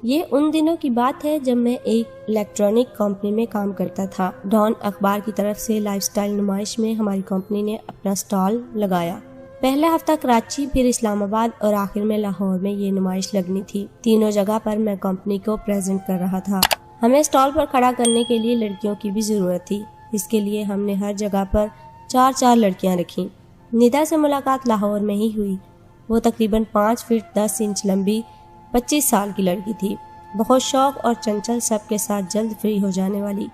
ये उन दिनों की बात है जब मैं एक इलेक्ट्रॉनिक कंपनी में काम करता था। डॉन अखबार की तरफ से लाइफस्टाइल नुमाइश में हमारी कंपनी ने अपना स्टॉल लगाया। पहला हफ्ता कराची, फिर इस्लामाबाद और आखिर में लाहौर में ये नुमाइश लगनी थी। तीनों जगह पर मैं कंपनी को प्रेजेंट कर रहा था। हमें स्टॉल पर खड़ा करने के लिए लड़कियों की भी जरूरत थी। इसके लिए हमने हर जगह पर 4-4 लड़कियां रखी। निदा से मुलाकात लाहौर में ही हुई। वो तकरीबन 5 फीट 10 इंच लंबी 25 साल की लड़की थी, बहुत शौक और चंचल, सबके साथ जल्द फ्री हो जाने वाली।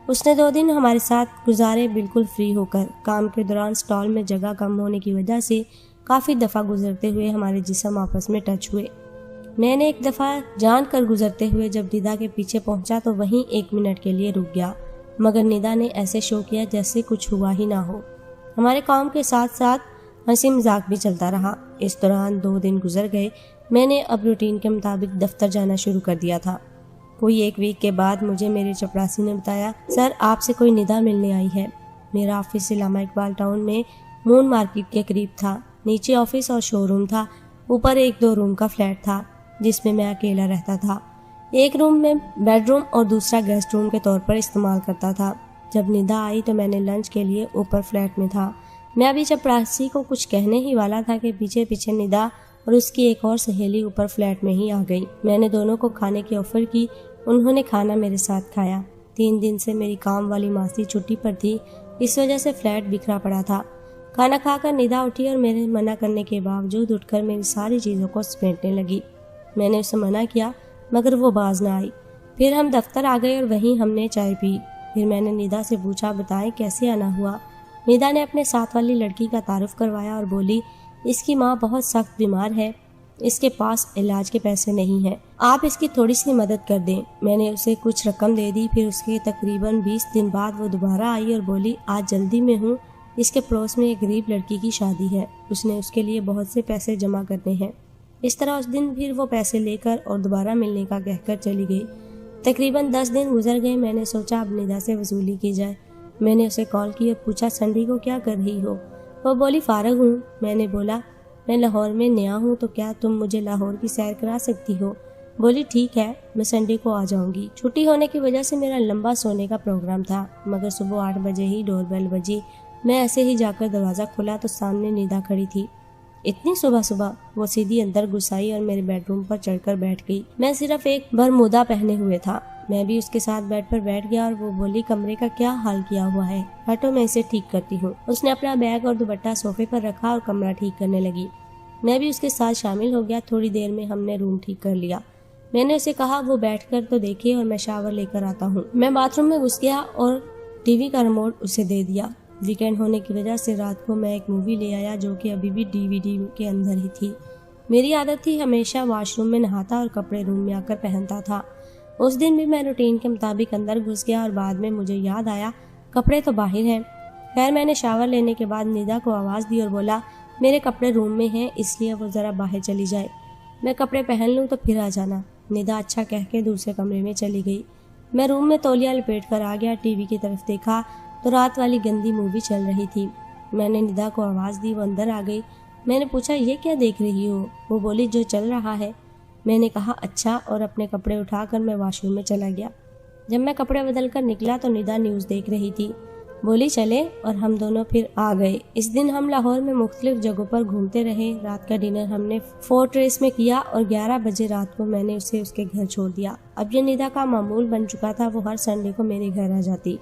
उसने 2 दिन हमारे साथ गुजारे बिल्कुल फ्री होकर। काम के दौरान स्टॉल में जगह कम होने की वजह से काफ़ी दफ़ा गुजरते हुए हमारे जिस्म आपस में टच हुए। मैंने एक दफ़ा जानकर गुजरते हुए जब निदा के पीछे पहुंचा तो वहीं 1 मिनट के लिए रुक गया, मगर निदा ने ऐसे शो किया जैसे कुछ हुआ ही ना हो। हमारे काम के साथ साथ हंसी मजाक भी चलता रहा। इस दौरान 2 दिन गुजर गए। मैंने अब रूटीन के मुताबिक दफ्तर जाना शुरू कर दिया था। कोई 1 वीक के बाद मुझे मेरे चपरासी ने बताया, सर आपसे कोई निदा मिलने आई है। मेरा ऑफिस इलामा इकबाल टाउन में मून मार्केट के करीब था। नीचे ऑफिस और शोरूम था, ऊपर 1-2 रूम का फ्लैट था जिसमें मैं अकेला रहता था। एक रूम में बेडरूम और दूसरा गेस्ट रूम के तौर पर इस्तेमाल करता था। जब निदा आई तो मैंने लंच के लिए ऊपर फ्लैट में था। मैं अभी चपरासी को कुछ कहने ही वाला था कि पीछे पीछे निदा और उसकी एक और सहेली ऊपर फ्लैट में ही आ गई। मैंने दोनों को खाने की ऑफर की। उन्होंने खाना मेरे साथ खाया। 3 दिन से मेरी काम वाली मासी छुट्टी पर थी, इस वजह से फ्लैट बिखरा पड़ा था। खाना खाकर निदा उठी और मेरे मना करने के बावजूद उठकर मेरी सारी चीज़ों को समेटने लगी। मैंने उसे मना किया मगर वो बाज ना आई। फिर हम दफ्तर आ गए और वहीं हमने चाय पी। फिर मैंने निदा से पूछा, बताएं कैसे आना हुआ। निदा ने अपने साथ वाली लड़की का तारुफ करवाया और बोली, इसकी माँ बहुत सख्त बीमार है, इसके पास इलाज के पैसे नहीं हैं, आप इसकी थोड़ी सी मदद कर दें। मैंने उसे कुछ रकम दे दी। फिर उसके तकरीबन 20 दिन बाद वो दोबारा आई और बोली, आज जल्दी में हूँ, इसके पड़ोस में एक गरीब लड़की की शादी है, उसने उसके लिए बहुत से पैसे जमा करने हैं। इस तरह उस दिन फिर वो पैसे लेकर और दोबारा मिलने का कहकर चली गई। तकरीबन 10 दिन गुजर गए। मैंने सोचा अब निदा से वसूली की जाए। मैंने उसे कॉल की और पूछा, संडे को क्या कर रही हो। वो बोली, फारग हूँ। मैंने बोला, मैं लाहौर में नया हूँ तो क्या तुम मुझे लाहौर की सैर करा सकती हो। बोली, ठीक है, मैं संडे को आ जाऊंगी। छुट्टी होने की वजह से मेरा लंबा सोने का प्रोग्राम था, मगर सुबह 8 बजे ही डोरबेल बजी। मैं ऐसे ही जाकर दरवाज़ा खोला तो सामने निदा खड़ी थी। इतनी सुबह सुबह वो सीधी अंदर घुस आई और मेरे बेडरूम पर चढ़कर बैठ गई। मैं सिर्फ एक बरमूदा पहने हुए था। मैं भी उसके साथ बेड पर बैठ गया और वो बोली, कमरे का क्या हाल किया हुआ है, हटो मैं इसे ठीक करती हूँ। उसने अपना बैग और दुपट्टा सोफे पर रखा और कमरा ठीक करने लगी। मैं भी उसके साथ शामिल हो गया। थोड़ी देर में हमने रूम ठीक कर लिया। मैंने उसे कहा, वो बैठकर तो देखे और मैं शावर लेकर आता हूँ। मैं बाथरूम में घुस गया और टीवी का रिमोट उसे दे दिया। वीकेंड होने की वजह से रात को मैं एक मूवी ले आया जो कि अभी भी DVD के अंदर ही थी। मेरी आदत थी हमेशा वॉशरूम में नहाता और कपड़े रूम में आकर पहनता था। उस दिन भी मैं रूटीन के मुताबिक अंदर घुस गया और बाद में मुझे याद आया कपड़े तो बाहर हैं। खैर मैंने शावर लेने के बाद निदा को आवाज़ दी और बोला, मेरे कपड़े रूम में हैं, इसलिए वो ज़रा बाहर चली जाए, मैं कपड़े पहन लूँ तो फिर आ जाना। निदा अच्छा कह के दूसरे कमरे में चली गई। मैं रूम में तौलिया लपेट कर आ गया। टीवी की तरफ देखा तो रात वाली गंदी मूवी चल रही थी। मैंने निदा को आवाज़ दी, वो अंदर आ गई। मैंने पूछा, ये क्या देख रही हो। वो बोली, जो चल रहा है। मैंने कहा, अच्छा, और अपने कपड़े उठाकर मैं वॉशरूम में चला गया। जब मैं कपड़े बदल कर निकला तो निदा न्यूज़ देख रही थी। बोली, चले, और हम दोनों फिर आ गए। इस दिन हम लाहौर में मुख्तलिफ जगहों पर घूमते रहे। रात का डिनर हमने फोर्ट्रेस में किया और 11 बजे रात को मैंने उसे उसके घर छोड़ दिया। अब ये निदा का मामूल बन चुका था, वो हर संडे को मेरे घर आ जाती।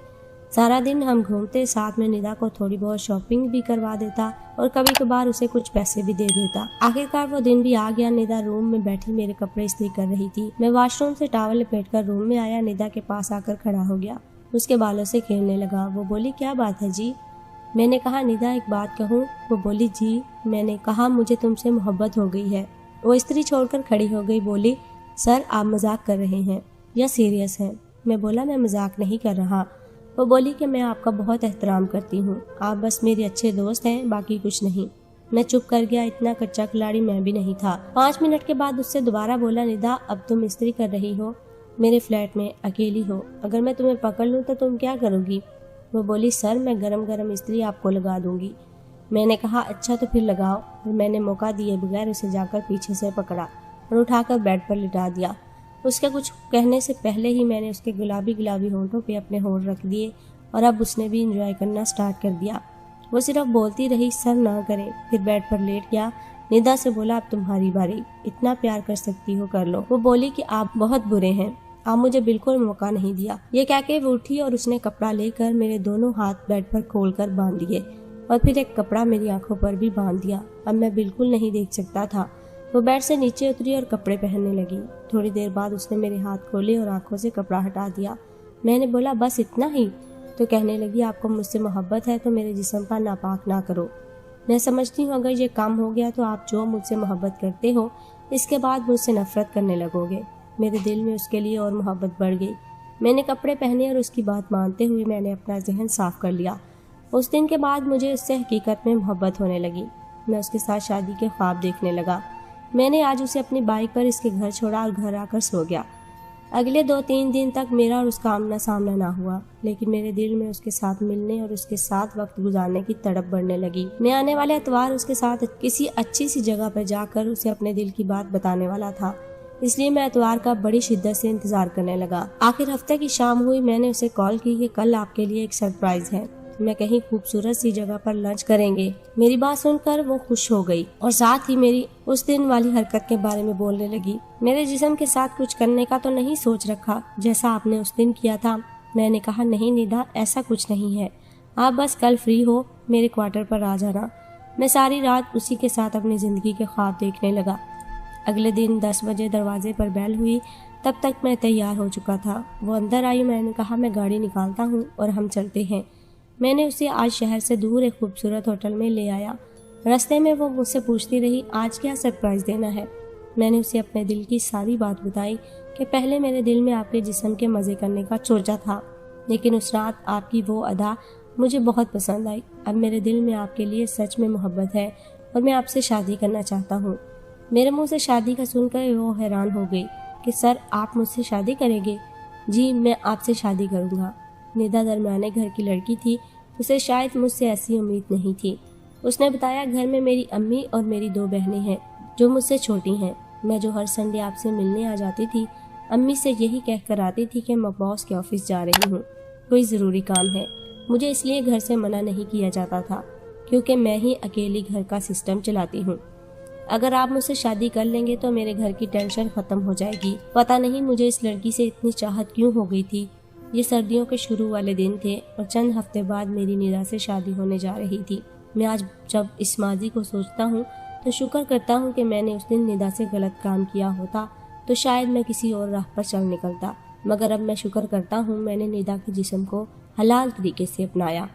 सारा दिन हम घूमते, साथ में निदा को थोड़ी बहुत शॉपिंग भी करवा देता और कभी कभार उसे कुछ पैसे भी दे देता। आखिरकार वो दिन भी आ गया। निदा रूम में बैठी मेरे कपड़े इस्त्री कर रही थी। मैं वॉशरूम से टॉवल लपेटकर रूम में आया। निदा के पास आकर खड़ा हो गया, उसके बालों से खेलने लगा। वो बोली, क्या बात है जी। मैंने कहा, निदा एक बात कहूँ। वो बोली, जी। मैंने कहा, मुझे तुमसे मोहब्बत हो गई है। वो इस्त्री छोड़कर खड़ी हो गई। बोली, सर आप मजाक कर रहे हैं या सीरियस हैं। मैं बोला, मैं मजाक नहीं कर रहा। वो बोली कि मैं आपका बहुत एहतराम करती हूँ, आप बस मेरे अच्छे दोस्त हैं, बाकी कुछ नहीं। मैं चुप कर गया। इतना कच्चा खिलाड़ी मैं भी नहीं था। 5 मिनट के बाद उससे दोबारा बोला, निदा अब तुम इस्त्री कर रही हो, मेरे फ्लैट में अकेली हो, अगर मैं तुम्हें पकड़ लूँ तो तुम क्या करोगी। वो बोली, सर मैं गरम गरम इस्त्री आपको लगा दूंगी। मैंने कहा, अच्छा तो फिर लगाओ। और मैंने मौका दिए बगैर उसे जाकर पीछे से पकड़ा और उठाकर बेड पर लिटा दिया। उसके कुछ कहने से पहले ही मैंने उसके गुलाबी गुलाबी होंठों पे अपने होंठ रख दिए और अब उसने भी इंजॉय करना स्टार्ट कर दिया। वो सिर्फ बोलती रही सर ना करे, फिर बेड पर लेट गया। निदा से बोला अब तुम्हारी बारी, इतना प्यार कर सकती हो कर लो। वो बोली कि आप बहुत बुरे हैं, आप मुझे बिल्कुल मौका नहीं दिया। ये कह के वो उठी और उसने कपड़ा लेकर मेरे दोनों हाथ बेड पर खोलकर बांध दिए और फिर एक कपड़ा मेरी आंखों पर भी बांध दिया। अब मैं बिल्कुल नहीं देख सकता था। वो बेड से नीचे उतरी और कपड़े पहनने लगी। थोड़ी देर बाद उसने मेरे हाथ खोले और आंखों से कपड़ा हटा दिया। मैंने बोला बस इतना ही? तो कहने लगी आपको मुझसे मोहब्बत है तो मेरे जिस्म पर नापाक ना करो। मैं समझती हूँ अगर ये काम हो गया तो आप जो मुझसे मोहब्बत करते हो इसके बाद मुझसे नफरत करने लगोगे। मेरे दिल में उसके लिए और मोहब्बत बढ़ गई। मैंने कपड़े पहने और उसकी बात मानते हुए मैंने अपना जहन साफ कर लिया। उस दिन के बाद मुझे उससे हकीकत में मोहब्बत होने लगी। मैं उसके साथ शादी के ख्वाब देखने लगा। मैंने आज उसे अपनी बाइक पर इसके घर छोड़ा और घर आकर सो गया। अगले 2-3 दिन तक मेरा और उसका आमना सामना ना हुआ, लेकिन मेरे दिल में उसके साथ मिलने और उसके साथ वक्त गुजारने की तड़प बढ़ने लगी। मैं आने वाले इतवार उसके साथ किसी अच्छी सी जगह पर जाकर उसे अपने दिल की बात बताने वाला था, इसलिए मैं इतवार का बड़ी शिद्दत से इंतजार करने लगा। आखिर हफ्ते की शाम हुई। मैंने उसे कॉल की कि कल आपके लिए एक सरप्राइज है, मैं कहीं खूबसूरत सी जगह पर लंच करेंगे। मेरी बात सुनकर वो खुश हो गई और साथ ही मेरी उस दिन वाली हरकत के बारे में बोलने लगी। मेरे जिस्म के साथ कुछ करने का तो नहीं सोच रखा जैसा आपने उस दिन किया था? मैंने कहा नहीं निदा, ऐसा कुछ नहीं है। आप बस कल फ्री हो मेरे क्वार्टर पर आ जाना। मैं सारी रात उसी के साथ अपनी जिंदगी के ख्वाब देखने लगा। अगले दिन 10 बजे दरवाजे पर बेल हुई। तब तक मैं तैयार हो चुका था। वो अंदर आई। मैंने कहा मैं गाड़ी निकालता हूँ और हम चलते हैं। मैंने उसे आज शहर से दूर एक खूबसूरत होटल में ले आया। रास्ते में वो मुझसे पूछती रही आज क्या सरप्राइज देना है। मैंने उसे अपने दिल की सारी बात बताई कि पहले मेरे दिल में आपके जिस्म के मज़े करने का सोचा था, लेकिन उस रात आपकी वो अदा मुझे बहुत पसंद आई। अब मेरे दिल में आपके लिए सच में मोहब्बत है और मैं आपसे शादी करना चाहता हूँ। मेरे मुंह से शादी का सुनकर वो हैरान हो गई कि सर आप मुझसे शादी करेंगे? जी मैं आपसे शादी करूँगा। निदा दरमियाने घर की लड़की थी, उसे शायद मुझसे ऐसी उम्मीद नहीं थी। उसने बताया घर में मेरी अम्मी और मेरी 2 बहनें हैं जो मुझसे छोटी हैं। मैं जो हर संडे आपसे मिलने आ जाती थी, अम्मी से यही कहकर आती थी कि मैं बॉस के ऑफिस जा रही हूँ, कोई ज़रूरी काम है। मुझे इसलिए घर से मना नहीं किया जाता था क्योंकि मैं ही अकेली घर का सिस्टम चलाती हूँ। अगर आप मुझसे शादी कर लेंगे तो मेरे घर की टेंशन ख़त्म हो जाएगी। पता नहीं मुझे इस लड़की से इतनी चाहत क्यों हो गई थी। ये सर्दियों के शुरू वाले दिन थे और चंद हफ्ते बाद मेरी निदा से शादी होने जा रही थी। मैं आज जब इस माजी को सोचता हूँ तो शुक्र करता हूँ कि मैंने उस दिन निदा से गलत काम किया होता तो शायद मैं किसी और राह पर चल निकलता, मगर अब मैं शुक्र करता हूँ मैंने निदा के जिस्म को हलाल तरीके से अपनाया।